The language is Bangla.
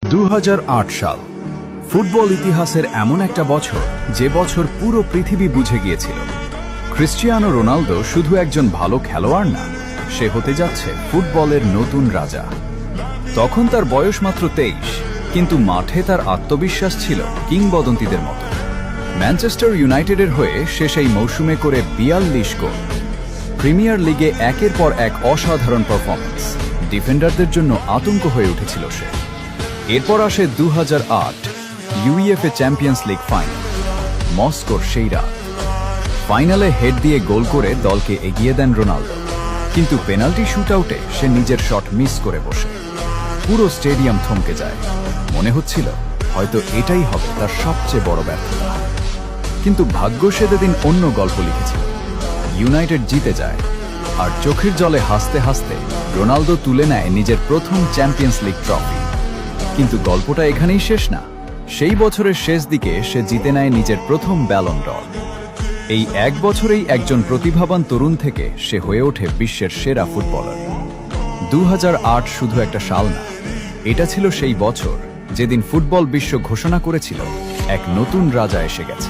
2008 সাল ফুটবল ইতিহাসের এমন একটা বছর যে বছর পুরো পৃথিবী বুঝে গিয়েছিল ক্রিস্টিয়ানো রোনালদো শুধু একজন ভালো খেলোয়াড় না, সে হতে যাচ্ছে ফুটবলের নতুন রাজা। তখন তার বয়স মাত্র 23, কিন্তু মাঠে তার আত্মবিশ্বাস ছিল কিংবদন্তিদের মতো। ম্যানচেস্টার ইউনাইটেডের হয়ে সে সেই মৌসুমে করে 42 গোল। প্রিমিয়ার লিগে একের পর এক অসাধারণ পারফরম্যান্স, ডিফেন্ডারদের জন্য আতঙ্ক হয়ে উঠেছিল সে। এরপর আসে 2008 ইউইএফএ চ্যাম্পিয়ন্স লিগ ফাইনাল, মস্কোর সেই রাত। ফাইনালে হেড দিয়ে গোল করে দলকে এগিয়ে দেন রোনালদো, কিন্তু পেনাল্টি শুটআউটে সে নিজের শট মিস করে বসে। পুরো স্টেডিয়াম থমকে যায়, মনে হচ্ছিল হয়তো এটাই হবে তার সবচেয়ে বড় ব্যর্থতা। কিন্তু ভাগ্য সেদিন অন্য গল্প লিখেছিল। ইউনাইটেড জিতে যায়, আর চোখের জলে হাসতে হাসতে রোনালদো তুলে নেয় নিজের প্রথম চ্যাম্পিয়ন্স লিগ ট্রফি। কিন্তু গল্পটা এখানেই শেষ না। সেই বছরের শেষ দিকে সে জিতে নেয় নিজের প্রথম ব্যালন ড'র। এই এক বছরেই একজন প্রতিভাবান তরুণ থেকে সে হয়ে ওঠে বিশ্বের সেরা ফুটবলার। 2008 শুধু একটা সাল না, এটা ছিল সেই বছর যেদিন ফুটবল বিশ্ব ঘোষণা করেছিল এক নতুন রাজা এসে গেছে।